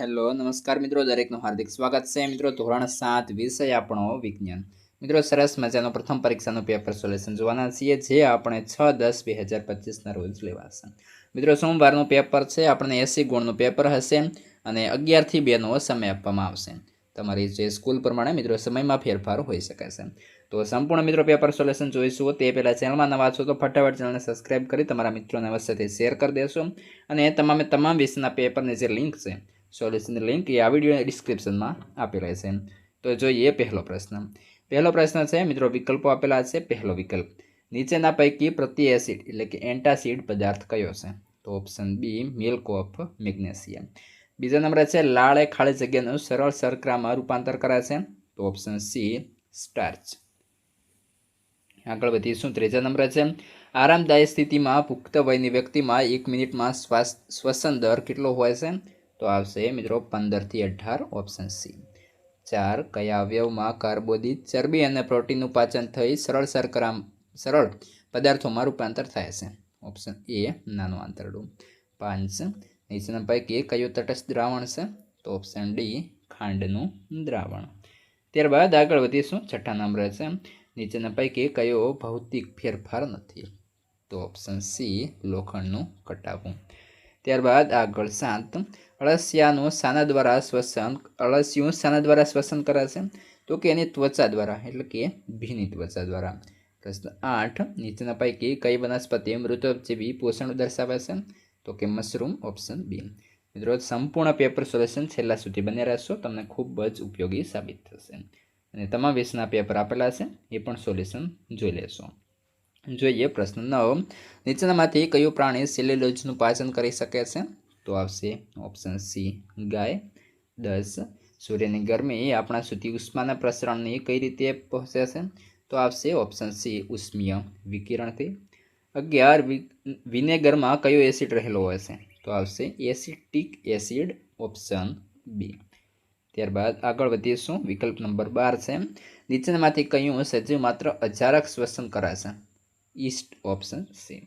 Hello નમસ્કાર મિત્રો, દરેકનું હાર્દિક સ્વાગત છે મિત્રો. ધોરણ 7 વિષય આપણો વિજ્ઞાન. મિત્રો સરસ મજાનો પ્રથમ પરીક્ષાનું પેપર સોલ્યુશન જોવાના છીએ, જે આપણે 6/10/2025 રોજ લેવાશે. મિત્રો સોમવારનું પેપર છે, આપણને 80 ગુણનું પેપર હશે અને 11 થી 2 નો સમય આપવામાં આવશે. તમારી જે સ્કૂલ પ્રમાણે મિત્રો સમયમાં ફેરફાર હોઈ શકે છે. તો સંપૂર્ણ મિત્રો પેપર સોલ્યુશન જોઈશું તે પહેલાં ચેનલમાં નવા છો તો ફટાફટ ચેનલને સબસ્ક્રાઇબ કરી તમારા મિત્રોને અવશ્યથી શેર કરી દેશો. અને તમામ વિષયના પેપરની જે લિંક છે, સોલ્યુશનની લિંક એ આ વિડીયો ડિસ્ક્રિપ્શનમાં આપેલા છે. તો જોઈએ પહેલો પ્રશ્ન છે મિત્રો, વિકલ્પો આપેલા છે. પહેલો વિકલ્પ, નીચેના પૈકી પ્રતિ એસિડ એટલે કે એન્ટાસિડ પદાર્થ કયો છે? તો option B milk of magnesia. બીજા નંબર છે, લાળ એ ખાલી જગ્યાનું સરળ શર્કરામાં રૂપાંતર કરે છે? તો ઓપ્શન સી સ્ટાર્ચ. આગળ વધીશું. ત્રીજા નંબર છે, આરામદાયી સ્થિતિમાં પુખ્ત વયની વ્યક્તિમાં 1 મિનિટમાં શ્વસન દર કેટલો હોય છે? તો આવશે મિત્રો 15 થી 18. Option C. 4, કયા અવયવમાં કાર્બોદિત, ચરબી અને પ્રોટીનનું પાચન થઈ સરળ પદાર્થોમાં રૂપાંતર થાય છે? ઓપ્શન એ નાનું આંતરડું. 5, નીચેના પૈકી કયું તટસ્થ દ્રાવણ છે? તો ઓપ્શન ડી ખાંડનું દ્રાવણ. ત્યારબાદ આગળ વધીશું. છઠ્ઠા નંબર છે, નીચેના પૈકી કયો ભૌતિક ફેરફાર નથી? તો ઓપ્શન સી લોખંડનું કટાવું. ત્યારબાદ આગળ 7, અળસિયું શાના દ્વારા શ્વસન કરે છે? તો કે એની ત્વચા દ્વારા, એટલે કે ભીની ત્વચા દ્વારા. પ્રશ્ન 8, નીચેના પૈકી કઈ વનસ્પતિ મૃતોપજીવી પોષણ દર્શાવે છે? તો કે મશરૂમ. Option B. મિત્રો સંપૂર્ણ પેપર સોલ્યુશન છેલ્લા સુધી બન્યા રહેશો, તમને ખૂબ જ ઉપયોગી સાબિત થશે. અને તમામ વિષયના પેપર આપેલા છે, એ પણ સોલ્યુશન જોઈ લેશો. જોઈએ પ્રશ્ન 9, નીચેનામાંથી કયું પ્રાણી સેલ્યુલોઝનું પાચન કરી શકે છે? તો આવશે ઓપ્શન સી ગાય. 10, સૂર્યની ગરમી આપણા સુધી ઉષ્માના પ્રસરણની કઈ રીતે પહોંચે છે? તો આવશે ઓપ્શન સી ઉષ્મીય વિકિરણથી. 11, વિનેગરમાં કયો એસિડ રહેલો હોય છે? તો આવશે એસિટિક એસિડ. Option B. ત્યારબાદ આગળ વધીશું. વિકલ્પ નંબર 12 છે, નીચેનામાંથી કયું સજીવ માત્ર અજારક શ્વસન કરે છે? ઈસ્ટ. Option C.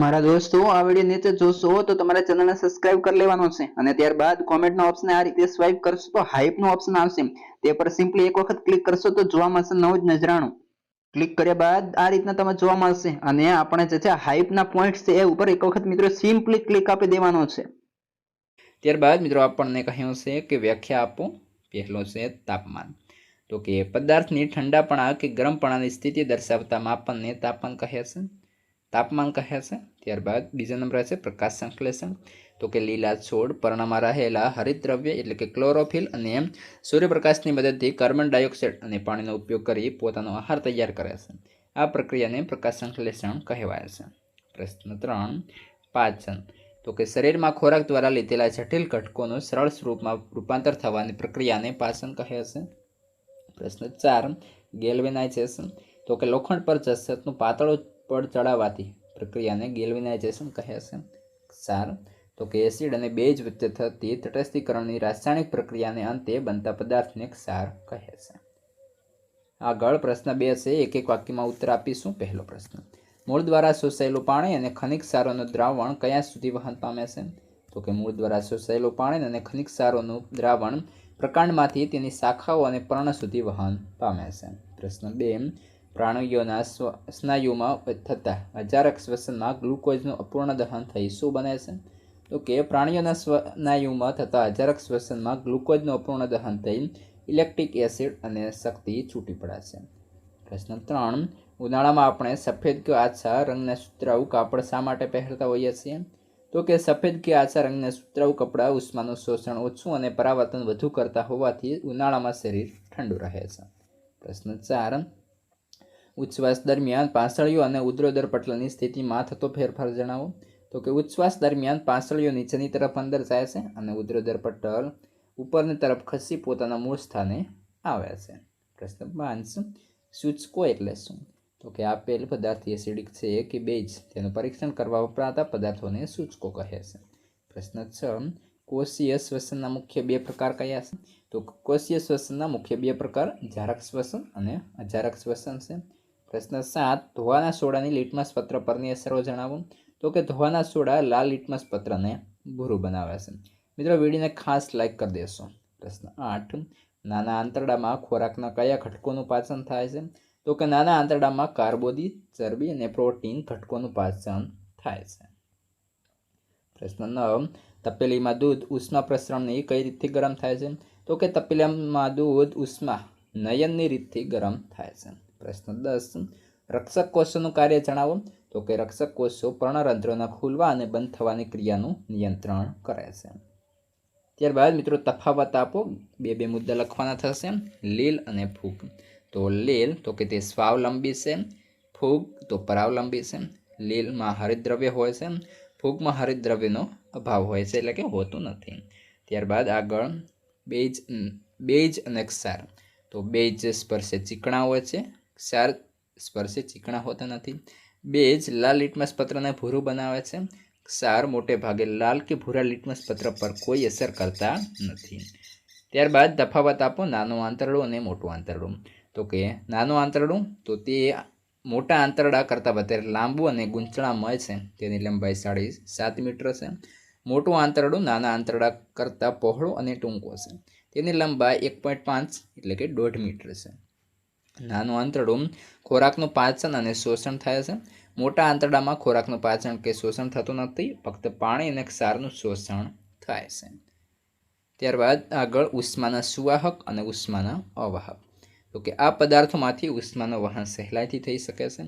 મારા દોસ્તો, આ વિડીયો નીચે જોશો તો તમારે ચેનલને સબસ્ક્રાઇબ કરી લેવાનો છે અને ત્યારબાદ કોમેન્ટના ઓપ્શનને આ રીતે સ્વાઇપ કરશો તો હાઇપનો ઓપ્શન આવશે, તે પર સિમ્પલી એક વખત ક્લિક કરશો તો જોવા મળશે નવું જ નજરાણું. ક્લિક કર્યા બાદ આ રીતના તમે જોવા મળશે અને આપણે જે છે હાઇપના પોઈન્ટ્સ છે એ ઉપર એક વખત મિત્રો સિમ્પલી ક્લિક આપી દેવાનો છે. ત્યારબાદ મિત્રો આપણને કહ્યું છે કે વ્યાખ્યા આપો. પહેલો છે તાપમાન. તો કે પદાર્થની ઠંડાપણા કે ગરમપણાની સ્થિતિ દર્શાવતા માપનને તાપમાન કહે છે. ત્યારબાદ બીજા નંબર છે પ્રકાશ સંશ્લેષણ. તો કે લીલા છોડ પર્ણમાં રહેલા હરિતદ્રવ્ય એટલે કે ક્લોરોફિલ અને સૂર્યપ્રકાશની મદદથી કાર્બન ડાયોક્સાઇડ અને પાણીનો ઉપયોગ કરી પોતાનો આહાર તૈયાર કરે છે. આ પ્રક્રિયાને પ્રકાશ સંશ્લેષણ કહેવાય છે. પ્રશ્ન 3, પાચન. તો કે શરીરમાં ખોરાક દ્વારા લીધેલા જટિલ ઘટકોનું સરળ સ્વરૂપમાં રૂપાંતર થવાની પ્રક્રિયાને પાચન કહે છે. પ્રશ્ન 4, ગેલ્વેનાઇઝેશન. તો કે લોખંડ પર જસતનું પાતળું પડ ચડાવવાથી પ્રક્રિયાને ગેલ્વેનાઇઝેશન કહે છે. 4, તો કે એસિડ અને બેઝ વચ્ચે થતી તટસ્થીકરણની રાસાયણિક પ્રક્રિયાને અંતે બનતા પદાર્થને ક્ષાર કહે છે. આગળ પ્રશ્ન 2 છે, એક એક વાક્યમાં ઉત્તર આપીશું. પહેલો પ્રશ્ન, મૂળ દ્વારા શોષાયેલું પાણી અને ખનિજ ક્ષારોનું દ્રાવણ કયા સુધી વહન પામે છે? તો કે મૂળ દ્વારા શોષાયેલું પાણી અને ખનિજ ક્ષારોનું દ્રાવણ પ્રકાંડમાંથી તેની શાખાઓ અને પર્ણ સુધી વહન પામે છે. પ્રશ્ન 2, પ્રાણીઓના સ્નાયુમાં થતા અજારક શ્વસનમાં ગ્લુકોઝનું અપૂર્ણ દહન થઈ શું બને છે? તો કે પ્રાણીઓના સ્નાયુમાં થતા અજારક શ્વસનમાં ગ્લુકોઝનું અપૂર્ણ દહન થઈ ઇલેક્ટ્રિક એસિડ અને શક્તિ છૂટી પડે છે. પ્રશ્ન 3, ઉનાળામાં આપણે સફેદ કે આછા રંગના સુતરાઉ કાપડ શા માટે પહેરતા હોઈએ છીએ? તો કે સફેદ કે આછા રંગના સુતરાઉ કપડાં ઉષ્માનું શોષણ ઓછું અને પરાવર્તન વધુ કરતા હોવાથી ઉનાળામાં શરીર ઠંડુ રહે છે. પ્રશ્ન 4, ઉચ્છ્વાસ દરમિયાન પાંસળીઓ અને ઉદરોદર પટલની સ્થિતિમાં થતો ફેરફાર જણાવો. તો કે ઉચ્છ્વાસ દરમિયાન પાંસળીઓ નીચેની તરફ અંદર જાય છે અને ઉદરોદર પટલ ઉપરની તરફ ખસી પોતાના મૂળ સ્થાને આવે છે. પ્રશ્ન 5, સૂચકો એટલે શું? તો કે આપેલ પદાર્થ એસિડિક છે કે બેઝ તેનું પરીક્ષણ કરવા વપરાતા પદાર્થોને સૂચકો કહે છે. પ્રશ્ન 6, કોષીય શ્વસનના મુખ્ય 2 પ્રકાર કયા છે? તો કોષીય શ્વસનના મુખ્ય 2 પ્રકાર જારક શ્વસન અને અજારક શ્વસન છે. પ્રશ્ન 7, ધોવાના સોડાની લિટમસ પત્ર પરની અસરો જણાવો. તો કે ધોવાના સોડા લાલ લિટમસ પત્રને ભૂરું બનાવે છે. મિત્રો વિડીયોને ખાસ લાઈક કરી દેશો। પ્રશ્ન 8, નાના આંતરડામાં ખોરાકના કયા ઘટકોનું પાચન થાય છે? તો કે નાના આંતરડામાં કાર્બોદિત, ચરબી અને પ્રોટીન ઘટકોનું પાચન થાય છે। પ્રશ્ન 9, તપેલીમાં દૂધ ઉષ્મા પ્રસરણની કઈ રીતથી ગરમ થાય છે? તો કે તપેલીમાં દૂધ ઉષ્મા નયનની રીતથી ગરમ થાય છે। પ્રશ્ન 10, રક્ષક કોષોનું કાર્ય જણાવો। તો કે રક્ષક કોષો પર્ણરંધ્રોના ખુલવા અને બંધ થવાની ક્રિયાનું નિયંત્રણ કરે છે। ત્યારબાદ મિત્રો તફાવત આપો, બે મુદ્દા લખવાના થશે, લીલ અને ફૂગ। તો લીલ તો કે તે સ્વાવલંબી છે, ફૂગ તો પરાવલંબી છે। લીલમાં હરિતદ્રવ્ય હોય છે, ફૂગમાં હરિતદ્રવ્યનો અભાવ હોય છે, એટલે કે હોતું નથી। ત્યારબાદ આગળ બેજ અને ક્ષાર। તો બેજ સ્પર્શે ચીકણા હોય છે, ક્ષાર સ્પર્શે ચીકણા હોતા નથી। બેજ લાલ લિટમસ પત્રને ભૂરું બનાવે છે, ક્ષાર મોટે ભાગે લાલ કે ભૂરા લિટમસ પત્ર પર કોઈ અસર કરતા નથી। ત્યારબાદ તફાવત આપો, નાનું આંતરડું અને મોટું આંતરડું। તો કે નાનું આંતરડું તો તે મોટા આંતરડા કરતાં વધારે લાંબુ અને ગૂંચળામય છે, તેની લંબાઈ 7.5 મીટર છે। મોટું આંતરડું નાના આંતરડા કરતાં પહોળું અને ટૂંકું છે, તેની લંબાઈ 1.5 એટલે કે 1.5 મીટર છે। નાનું આંતરડું ખોરાકનું પાચન અને શોષણ થાય છે, મોટા આંતરડામાં ખોરાકનું પાચન કે શોષણ થતું નથી, ફક્ત પાણી અને ક્ષારનું શોષણ થાય છે। ત્યારબાદ આગળ ઉષ્માના સુવાહક અને ઉષ્માના અવાહક। તો કે આ પદાર્થોમાંથી ઉષ્માનું વહન સહેલાઈથી થઈ શકે છે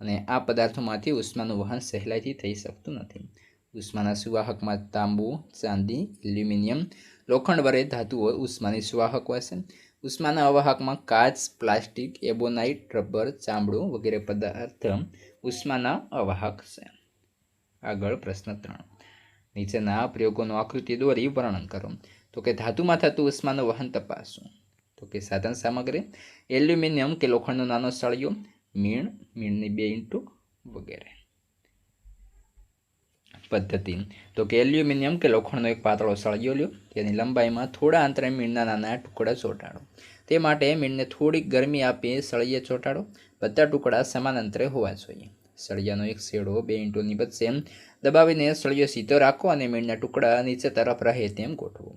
અને આ પદાર્થોમાંથી ઉષ્માનું વહન સહેલાઈથી થઈ શકતું નથી। ઉષ્માના સુવાહકમાં તાંબુ, ચાંદી, એલ્યુમિનિયમ, લોખંડ વગેરે ધાતુઓ ઉષ્માની સુવાહક હોય છે। ઉષ્માના અવાહકમાં કાચ, પ્લાસ્ટિક, એબોનાઇટ, રબર, ચામડું વગેરે પદાર્થ ઉષ્માના અવાહક છે। આગળ પ્રશ્ન 3, નીચેના પ્રયોગોનું આકૃતિ દોરી વર્ણન કરો। તો કે ધાતુમાં થતું ઉષ્માનું વહન તપાસો। તો કે સાધન સામગ્રી, એલ્યુમિનિયમ કે લોખંડનો નાનો સળિયો, મીણની 2 ઈંટો વગેરે। પદ્ધતિ, તો કે એલ્યુમિનિયમ કે લોખંડનો એક પાતળો સળિયો લ્યો, તેની લંબાઈમાં થોડા અંતરે મીણના નાના ટુકડા ચોંટાડો। તે માટે મીણને થોડીક ગરમી આપી સળિયે ચોંટાડો। બધા ટુકડા સમાન અંતરે હોવા જોઈએ। સળિયાનો એક છેડો 2 ઈંટોની વચ્ચે દબાવીને સળિયો સીધો રાખો અને મીણના ટુકડા નીચે તરફ રહે તેમ ગોઠવો।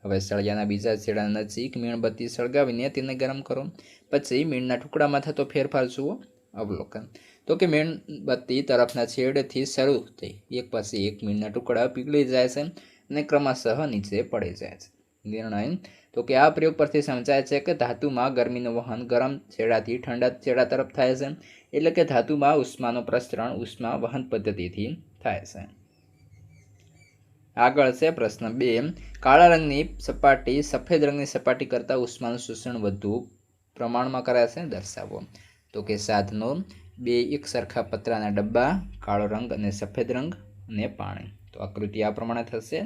હવે સળિયાના બીજા છેડાના નજીક મીણબત્તી સળગાવીને તેને ગરમ કરો। પછી મીણના ટુકડામાં થતો ફેરફાર જુઓ। અવલોકન, તો કે મીણબત્તી તરફના છેડેથી શરૂ થઈ એક પછી એક મીણના ટુકડા પીગળી જાય છે અને ક્રમશઃ નીચે પડી જાય છે। નિર્ણય, તો કે આ પ્રયોગ પરથી સમજાય છે કે ધાતુમાં ગરમીનું વહન ગરમ છેડાથી ઠંડા છેડા તરફ થાય છે, એટલે કે ધાતુમાં ઉષ્માનું પ્રસરણ ઉષ્મા વહન પદ્ધતિથી થાય છે। આગળ છે પ્રશ્ન 2, કાળા રંગની સપાટી સફેદ રંગની સપાટી કરતાં ઉષ્માનું શોષણ વધુ પ્રમાણમાં કરે છે, દર્શાવો। તો કે સાધનો, 2 એક સરખા પતરાના ડબ્બા, કાળો રંગ અને સફેદ રંગ અને પાણી। તો આકૃતિ આ પ્રમાણે થશે।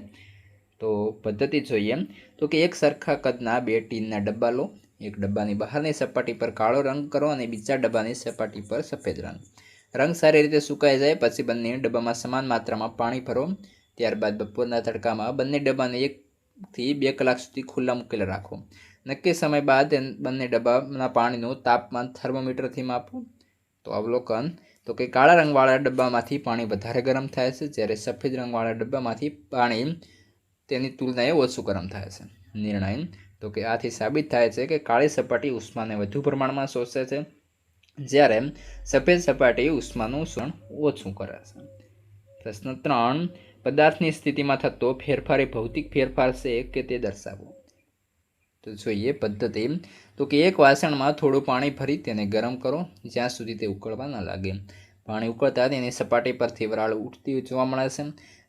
તો પદ્ધતિ જોઈએ, તો કે એક સરખા કદના 2 ટીનના ડબ્બા લો। એક ડબ્બાની બહારની સપાટી પર કાળો રંગ કરો અને બીજા ડબ્બાની સપાટી પર સફેદ રંગ। રંગ સારી રીતે સુકાઈ જાય પછી બંને ડબ્બામાં સમાન માત્રામાં પાણી ભરો। ત્યારબાદ બપોરના તડકામાં બંને ડબ્બાને 1 થી 2 કલાક સુધી ખુલ્લા મૂકેલા રાખો। નક્કી સમય બાદ બંને ડબ્બાના પાણીનું તાપમાન થર્મોમીટરથી માપો। તો અવલોકન, તો કે કાળા રંગવાળા ડબ્બામાંથી પાણી વધારે ગરમ થાય છે, જ્યારે સફેદ રંગવાળા ડબ્બામાંથી પાણી તેની તુલનાએ ઓછું ગરમ થાય છે। નિર્ણય, તો કે આથી સાબિત થાય છે કે કાળી સપાટી ઉષ્માને વધુ પ્રમાણમાં શોષે છે, જ્યારે સફેદ સપાટી ઉષ્માનું શોષણ ઓછું કરે છે। પ્રશ્ન 3, પદાર્થની સ્થિતિમાં થતો ફેરફાર એ ભૌતિક ફેરફાર છે કે તે દર્શાવો। તો જોઈએ પદ્ધતિ, તો કે એક વાસણમાં થોડું પાણી ભરી તેને ગરમ કરો જ્યાં સુધી તે ઉકળવા ન લાગે। પાણી ઉકળતા તેની સપાટી પરથી વરાળ ઉઠતી જોવા મળે છે।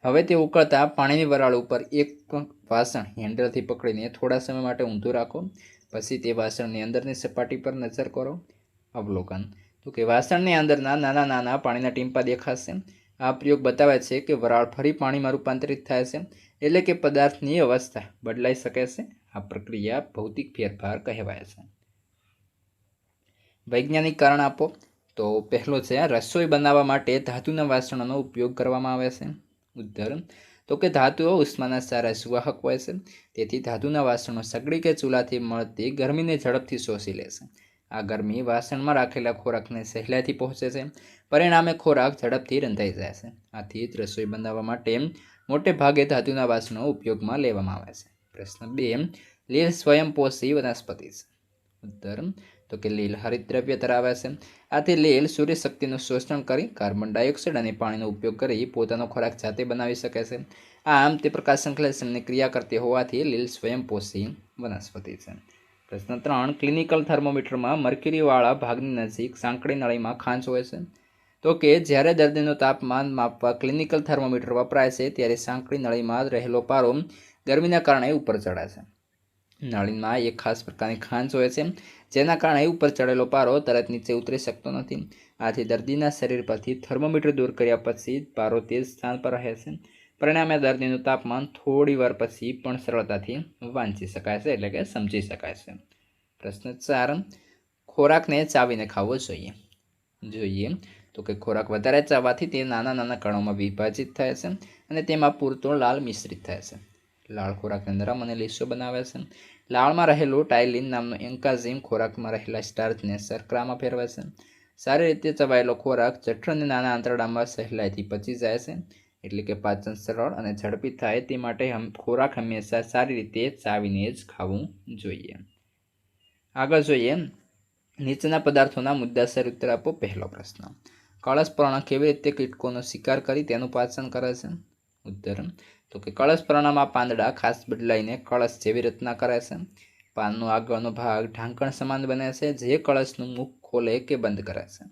હવે તે ઉકળતા પાણીની વરાળ ઉપર એક વાસણ હેન્ડલથી પકડીને થોડા સમય માટે ઊંધું રાખો। પછી તે વાસણની અંદરની સપાટી પર નજર કરો। અવલોકન, તો કે વાસણની અંદરના નાના નાના પાણીના ટીમ્પા દેખાશે। આ પ્રયોગ બતાવે છે કે વરાળ ફરી પાણીમાં રૂપાંતરિત થાય છે, એટલે કે પદાર્થની અવસ્થા બદલાઈ શકે છે। આ પ્રક્રિયા ભૌતિક ફેરફાર કહેવાય છે। વૈજ્ઞાનિક કારણ આપો। તો પહેલો છે, રસોઈ બનાવવા માટે ધાતુના વાસણોનો ઉપયોગ કરવામાં આવે છે। ઉત્તર, તો કે ધાતુઓ ઉષ્માના સારા સુવાહક હોય છે, તેથી ધાતુના વાસણો સગડી કે ચૂલાથી મળતી ગરમીને ઝડપથી શોષી લે છે। આ ગરમી વાસણમાં રાખેલા ખોરાકને સહેલાઈથી પહોંચે છે, પરિણામે ખોરાક ઝડપથી રંધાઈ જાય છે। આથી જ રસોઈ બનાવવા માટે મોટે ભાગે ધાતુના વાસણો ઉપયોગમાં લેવામાં આવે છે. પ્રશ્ન 2, લીલ સ્વયંપોષી વનસ્પતિ છે. ઉત્તર તો કે લીલ હરિતદ્રવ્ય ધરાવે છે. આથી લીલ સૂર્યશક્તિનું શોષણ કરી કાર્બન ડાયોક્સાઇડ અને પાણીનો ઉપયોગ કરી પોતાનો ખોરાક જાતે બનાવી શકે છે. આમ તે પ્રકાશ સંશ્લેષણની ક્રિયા કરતી હોવાથી લીલ સ્વયંપોષી વનસ્પતિ છે. પ્રશ્ન 3, ક્લિનિકલ થર્મોમીટરમાં મર્ક્યુરીવાળા ભાગની નજીક સાંકડી નળીમાં ખાંચ હોય છે. તો કે જ્યારે દર્દીનું તાપમાન માપવા ક્લિનિકલ થર્મોમીટર વપરાય છે ત્યારે સાંકડી નળીમાં રહેલો પારો ગરમીના કારણે ઉપર ચડે છે. નળીમાં એક ખાસ પ્રકારની ખાંચ હોય છે જેના કારણે ઉપર ચડેલો પારો તરત નીચે ઉતરી શકતો નથી. આથી દર્દીના શરીર પરથી થર્મોમીટર દૂર કર્યા પછી પારો તે જ સ્થાન પર રહે છે. પરિણામે દર્દીનું તાપમાન થોડી વાર પછી પણ સરળતાથી વાંચી શકાય છે, એટલે કે સમજી શકાય છે. પ્રશ્ન 4, ખોરાકને ચાવીને ખાવો જોઈએ તો કે ખોરાક વધારે ચાવવાથી તે નાના નાના કણોમાં વિભાજિત થાય છે અને તેમાં પૂરતો લાળ મિશ્રિત થાય છે. લાળ ખોરાકને નરમ અને લીસો બનાવે છે. લાળમાં રહેલું ટાઇલિન નામનું એન્ઝાઇમ ખોરાકમાં રહેલા સ્ટાર્ચને શર્કરામાં ફેરવે છે. સારી રીતે ચવાયેલો ખોરાક જઠરની નાના આંતરડામાં સહેલાઈથી પચી જાય છે. એટલે કે પાચન સરળ અને ઝડપી થાય તે માટે ખોરાક હંમેશા સારી રીતે ચાવીને જ ખાવું જોઈએ. આગળ જોઈએ, નીચેના પદાર્થોના મુદ્દાસર ઉત્તર આપો. પહેલો પ્રશ્ન, કળશપર્ણ કેવી રીતે કીટકોનો શિકાર કરી તેનું પાચન કરે છે? ઉત્તર તો કે કળશપર્ણમાં પાંદડા ખાસ બદલાઈને કળશ જેવી રચના કરે છે. પાનનો આગળનો ભાગ ઢાંકણ સમાન બને છે જે કળશનું મુખ ખોલે કે બંધ કરે છે.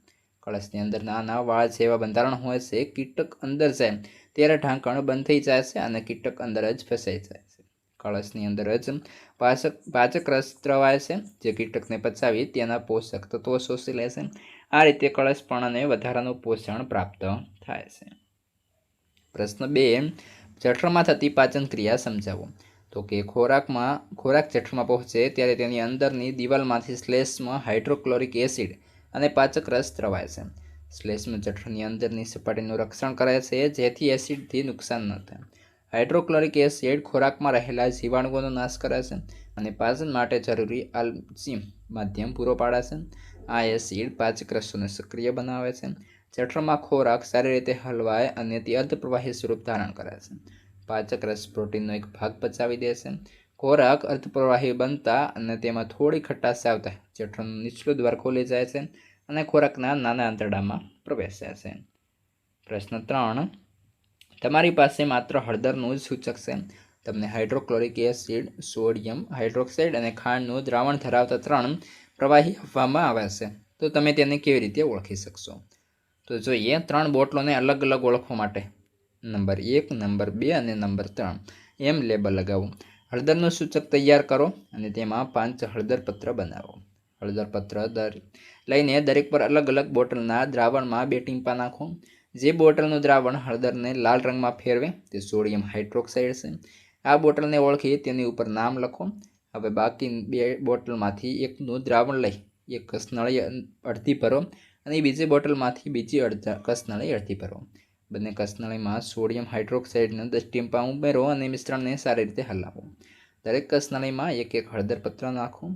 કળશની અંદર નાના વાળ જેવા બંધારણ હોય છે. કીટક અંદર જાય ત્યારે ઢાંકણ બંધ થઈ જાય છે અને કીટક અંદર જ ફસાઈ જાય છે. કળશની અંદર જ પાચક રસ દ્રવાય છે જે કીટકને પચાવી તેના પોષક તત્વો શોષી લે છે. આ રીતે કળશપર્ણને વધારાનું પોષણ પ્રાપ્ત થાય છે. પ્રશ્ન 2, જઠરમાં થતી પાચન ક્રિયા સમજાવો. તો કે ખોરાક જઠરમાં પહોંચે ત્યારે તેની અંદરની દિવાલમાંથી શ્લેષ્મ હાઇડ્રોક્લોરિક એસિડ અને પાચક રસ દ્રવાય છે. શ્લેષ્મ જઠરની અંદરની સપાટીનું રક્ષણ કરે છે જેથી એસિડથી નુકસાન ન થાય. હાઇડ્રોક્લોરિક એસિડ ખોરાકમાં રહેલા જીવાણુઓનો નાશ કરે છે અને પાચન માટે જરૂરી આલ્કલી માધ્યમ પૂરો પાડે છે. આ એસિડ પાચક રસોને સક્રિય બનાવે છે. જઠરમાં ખોરાક સારી રીતે હલવાય અને તે અર્ધપ્રવાહી સ્વરૂપ ધારણ કરે છે. પાચક રસ પ્રોટીનનો એક ભાગ પચાવી દે છે. ખોરાક અર્ધપ્રવાહી બનતા અને તેમાં થોડી ખટાશ આવતા જઠરનું નીચલું દ્વાર ખોલી જાય છે અને ખોરાકના નાના આંતરડામાં પ્રવેશે છે. પ્રશ્ન 3, તમારી પાસે માત્ર હળદરનું જ સૂચક છે. તમને હાઇડ્રોક્લોરિક એસિડ, સોડિયમ હાઇડ્રોક્સાઇડ અને ખાંડનું દ્રાવણ ધરાવતા 3 પ્રવાહી આપવામાં આવે છે, તો તમે તેને કેવી રીતે ઓળખી શકશો? તો જોઈએ, 3 બોટલોને અલગ અલગ ઓળખવા માટે નંબર 1, નંબર 2 અને નંબર 3 એમ લેબલ લગાવો. હળદરનું સૂચક તૈયાર કરો અને તેમાં 5 હળદર પત્ર બનાવો. હળદર પત્ર લઈને દરેક પર અલગ અલગ બોટલના દ્રાવણમાં 2 ટીમ્પા નાખો. જે બોટલનું દ્રાવણ હળદરને લાલ રંગમાં ફેરવે તે સોડિયમ હાઇડ્રોક્સાઇડ છે. આ બોટલને ઓળખી તેની ઉપર નામ લખો. હવે બાકી 2 બોટલમાંથી એકનું દ્રાવણ લઈ એક કસનળી અડધી ભરો અને બીજી બોટલમાંથી બીજી કસનળી અડધી ભરો. બંને કસનળીમાં સોડિયમ હાઇડ્રોક્સાઇડના 10 ટીમ્પા ઉમેરો અને મિશ્રણને સારી રીતે હલાવો. દરેક કસનળીમાં 1 હળદર પત્ર નાખો.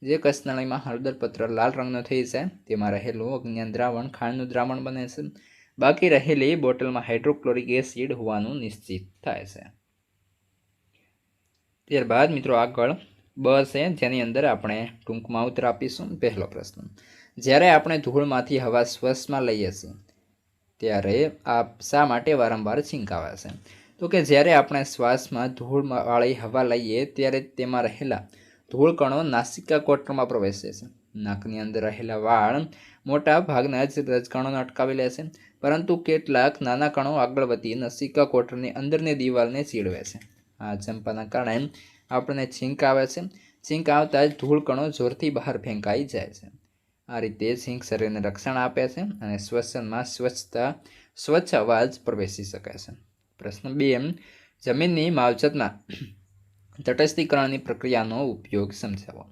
જે કસનળીમાં હળદર પત્ર લાલ રંગનો થઈ જાય તેમાં રહેલું અજ્ઞાન દ્રાવણ ખાંડનું દ્રાવણ બને છે. બાકી રહેલી બોટલમાં હાઇડ્રોક્લોરિક એસિડ હોવાનું નિશ્ચિત થાય છે. ત્યારબાદ મિત્રો આગળ બ છે, જેની અંદર આપણે ટૂંકમાં ઉત્તર આપીશું. પહેલો પ્રશ્ન, જ્યારે આપણે ધૂળમાંથી હવા શ્વાસમાં લઈએ છીએ ત્યારે આ શા માટે વારંવાર છીંક આવે છે? તો કે જ્યારે આપણે શ્વાસમાં ધૂળવાળી હવા લઈએ ત્યારે તેમાં રહેલા ધૂળ કણો નાસિકા કોટરમાં પ્રવેશે છે. નાકની અંદર રહેલા વાળ મોટા ભાગના જ રજકણોને અટકાવી લે છે, પરંતુ કેટલાક નાના કણો આગળ વધી નાસિકા કોટરની અંદરની દિવાલને ચીડવે છે. આ જંપાના કારણે આપણને છીંક આવે છે. છીંક આવતા જ ધૂળ કણો જોરથી બહાર ફેંકાઈ જાય છે. આ રીતે છીંક શરીરને રક્ષણ આપે છે અને શ્વસનમાં સ્વચ્છ અવાજ પ્રવેશી શકે છે. પ્રશ્ન 2, જમીનની માવજતમાં તટસ્થીકરણની પ્રક્રિયાનો ઉપયોગ સમજાવો.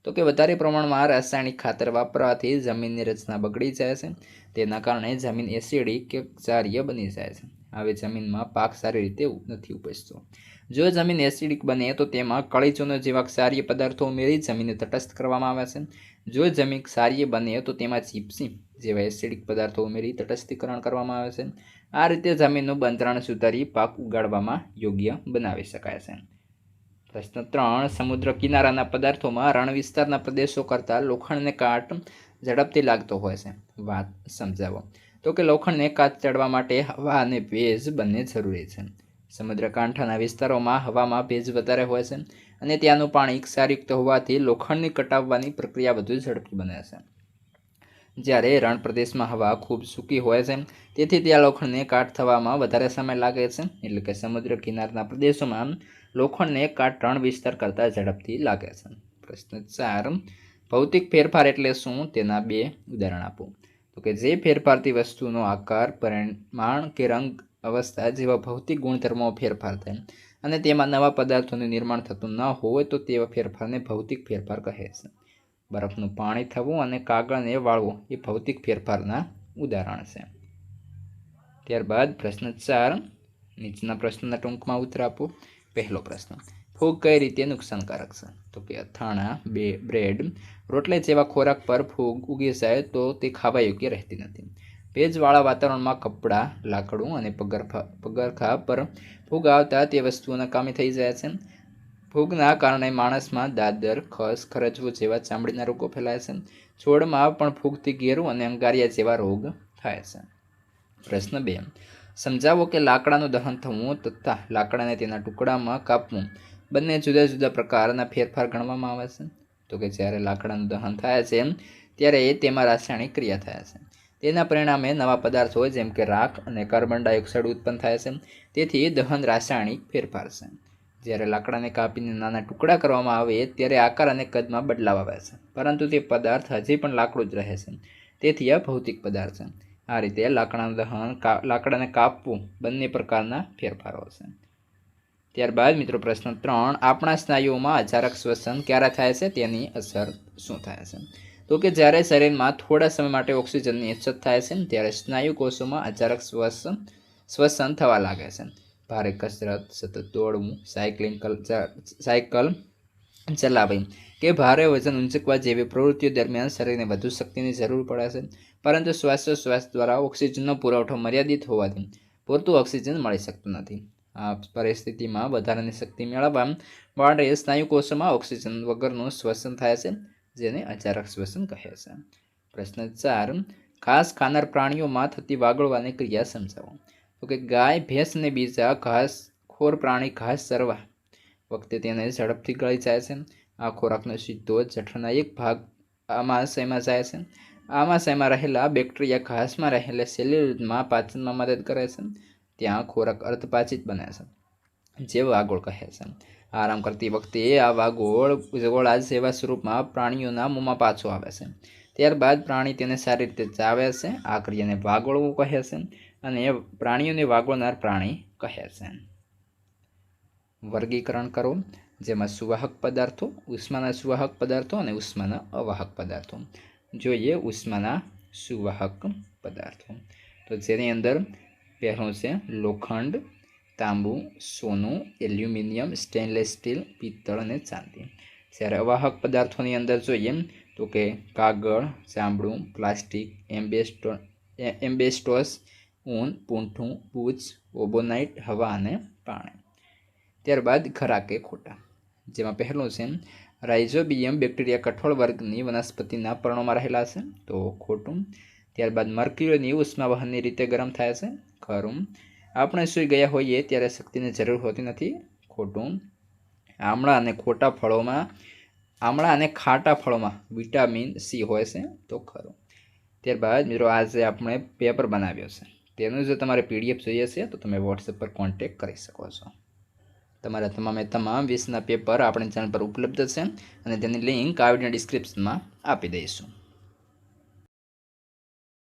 તો કે વધારે પ્રમાણમાં રાસાયણિક ખાતર વાપરવાથી જમીનની રચના બગડી જાય છે. તેના કારણે જમીન એસિડિક કે ક્ષારીય બની જાય છે. આવી જમીનમાં પાક સારી રીતે નથી ઉપજતો. જો જમીન એસિડિક બને તો તેમાં કળીચૂનો જેવા ક્ષારીય પદાર્થો ઉમેરી જમીનને તટસ્થ કરવામાં આવે છે. જો જમીન ક્ષારીય બને તો તેમાં જીપ્સમ જેવા એસિડિક પદાર્થો ઉમેરી તટસ્થીકરણ કરવામાં આવે છે. આ રીતે જમીનનું બંધારણ સુધારી પાક ઉગાડવામાં યોગ્ય બનાવી શકાય છે. પ્રશ્ન 3. સમુદ્ર કિનારાના પદાર્થોમાં રણ વિસ્તારના પ્રદેશો કરતાં લોખંડને કાટ ઝડપથી લાગતો હોય છે. વાત સમજાવો. તો કે લોખંડને કાટ ચડવા માટે હવા અને ભેજ બંને જરૂરી છે. સમુદ્ર કાંઠાના વિસ્તારોમાં હવામાં ભેજ વધારે હોય છે અને ત્યાંનું પાણી ક્ષારયુક્ત હોવાથી લોખંડની કટાવવાની પ્રક્રિયા વધુ ઝડપી બને છે. જ્યારે રણ પ્રદેશમાં હવા ખૂબ સૂકી હોય છે, તેથી ત્યાં લોખંડને કાટ થવામાં વધારે સમય લાગે છે. એટલે કે સમુદ્ર કિનારના પ્રદેશોમાં લોખંડને કાટ રણ વિસ્તાર કરતાં ઝડપથી લાગે છે. પ્રશ્ન 4. ભૌતિક ફેરફાર એટલે શું? તેના 2 ઉદાહરણ આપો. તો કે જે ફેરફારથી વસ્તુનો આકાર, પરિમાણ કે રંગ, અવસ્થા જેવા ભૌતિક ગુણધર્મો ફેરફાર થાય અને તેમાં નવા પદાર્થોનું નિર્માણ થતું ન હોય તો તેવા ફેરફારને ભૌતિક ફેરફાર કહે છે. બરફનું પાણી થવું અને કાગળને વાળવું એ ભૌતિક ફેરફારના ઉદાહરણ છે. ત્યારબાદ પ્રશ્ન 4. નીચેના પ્રશ્નના ટૂંકમાં ઉત્તર આપો. પહેલો પ્રશ્ન. ફૂગ કઈ રીતે નુકસાનકારક છે? તો કે અથાણા, બ્રેડ, રોટલી જેવા ખોરાક પર ફૂગ ઉગી જાય તો તે ખાવા યોગ્ય રહેતી નથી. ભેજવાળા વાતાવરણમાં કપડાં, લાકડું અને પગરખાં પર ફૂગ આવતા તે વસ્તુઓ નકામી થઈ જાય છે. ફૂગના કારણે માણસમાં દાદર, ખસ, ખરજવું જેવા ચામડીના રોગો ફેલાય છે. છોડમાં પણ ફૂગથી ઘેરું અને અંગારિયા જેવા રોગ થાય છે. પ્રશ્ન 2. સમજાવો કે લાકડાનું દહન થવું તથા લાકડાને તેના ટુકડામાં કાપવું બંને જુદા જુદા પ્રકારના ફેરફાર ગણવામાં આવે છે. તો કે જ્યારે લાકડાનું દહન થાય છે ત્યારે તેમાં રાસાયણિક ક્રિયા થાય છે. તેના પરિણામે નવા પદાર્થો જેમ કે રાખ અને કાર્બન ડાયોક્સાઇડ ઉત્પન્ન થાય છે. તેથી દહન રાસાયણિક ફેરફાર છે. જ્યારે લાકડાને કાપીને નાના ટુકડા કરવામાં આવે ત્યારે આકાર અને કદમાં બદલાવ આવે છે, પરંતુ તે પદાર્થ હજી પણ લાકડું જ રહે છે. તેથી આ ભૌતિક પદાર્થ છે. આ રીતે લાકડાનું દહન, લાકડાને કાપવું બંને પ્રકારના ફેરફારો છે. ત્યારબાદ મિત્રો પ્રશ્ન 3. આપણા સ્નાયુઓમાં અચાનક શ્વસન ક્યારે થાય છે? તેની અસર શું થાય છે? તો કે જ્યારે શરીરમાં થોડા સમય માટે ઓક્સિજનની અછત થાય છે ત્યારે સ્નાયુ કોષોમાં અચાનક શ્વસન થવા લાગે છે. ભારે કસરત, સતત દોડવું, સાયકલ ચલાવવી કે ભારે વજન ઊંચકવા જેવી પ્રવૃત્તિઓ દરમિયાન શરીરને વધુ શક્તિની જરૂર પડે છે, પરંતુ શ્વાસોશ્વાસ દ્વારા ઓક્સિજનનો પુરવઠો મર્યાદિત હોવાથી પૂરતું ઓક્સિજન મળી શકતું નથી. આ પરિસ્થિતિમાં વધારાની શક્તિ મેળવવા માટે સ્નાયુ કોષોમાં ઓક્સિજન વગરનું શ્વસન થાય છે, જેને અચાનક શ્વસન કહે છે. પ્રશ્ન 4. ઘાસ ખાનાર પ્રાણીઓમાં થતી વાગોળવાની ક્રિયા સમજાવો. તો કે ગાય, ભેંસ અને બીજા ઘાસખોર પ્રાણી ઘાસ ચરવા વખતે તેને ઝડપથી ગળી જાય છે. આ ખોરાકનો સીધો જઠરના એક ભાગ આમાશયમાં જાય છે. આમાશયમાં રહેલા બેક્ટેરિયા ઘાસમાં રહેલા સેલ્યુલોઝમાં પાચનમાં મદદ કરે છે. ત્યાં ખોરાક અર્ધપાચિત બને છે, જે વાગોળ કહે છે. આરામ કરતી વખતે આ વાગોળ ગોળા જેવા સ્વરૂપમાં પ્રાણીઓના મોંમાં પાછો આવે છે. ત્યારબાદ પ્રાણી તેને સારી રીતે ચાવે છે. આ ક્રિયાને વાગોળવું કહે છે અને પ્રાણીઓને વાગોળનાર પ્રાણી કહે છે. વર્ગીકરણ કરો, જેમાં સુવાહક પદાર્થો, ઉષ્માના સુવાહક પદાર્થો અને ઉષ્માના અવાહક પદાર્થો. જોઈએ ઉષ્માના સુવાહક પદાર્થો. તો જેની અંદર પહેલું છે લોખંડ, તાંબુ, સોનું, એલ્યુમિનિયમ, સ્ટેનલેસ સ્ટીલ, પિત્તળ અને ચાંદી. જ્યારે અવાહક પદાર્થોની અંદર જોઈએ તો કે કાગળ, ચામડું, પ્લાસ્ટિક, એમ્બેસ્ટોસ, ઊન, પૂંઠું, પૂંછ, ઓબોનાઇટ, હવા અને પાણી. ત્યારબાદ ખરા કે ખોટા, જેમાં પહેલું છે રાઇઝોબિયમ બેક્ટેરિયા કઠોળ વર્ગની વનસ્પતિના પર્ણોમાં રહેલા છે, તો ખોટું. ત્યારબાદ મર્ક્યુરીની ઉષ્માવહનની રીતે ગરમ થાય છે, ખરું. આપણે સૂઈ ગયા હોઈએ ત્યારે શક્તિની જરૂર હોતી નથી, ખોટું. આમળા અને ખાટા ફળોમાં વિટામિન સી હોય છે, તો ખરું. ત્યારબાદ મિત્રો આજે આપણે પેપર બનાવ્યો છે, તેનું જો તમારે PDF જોઈએ છે તો તમે વોટ્સએપ પર કોન્ટેક્ટ કરી શકો છો. તમારા તમામ 20ના પેપર આપણી ચેનલ પર ઉપલબ્ધ છે અને તેની લિંક આ વિડીયોના ડિસ્ક્રિપ્શનમાં આપી દઈશું.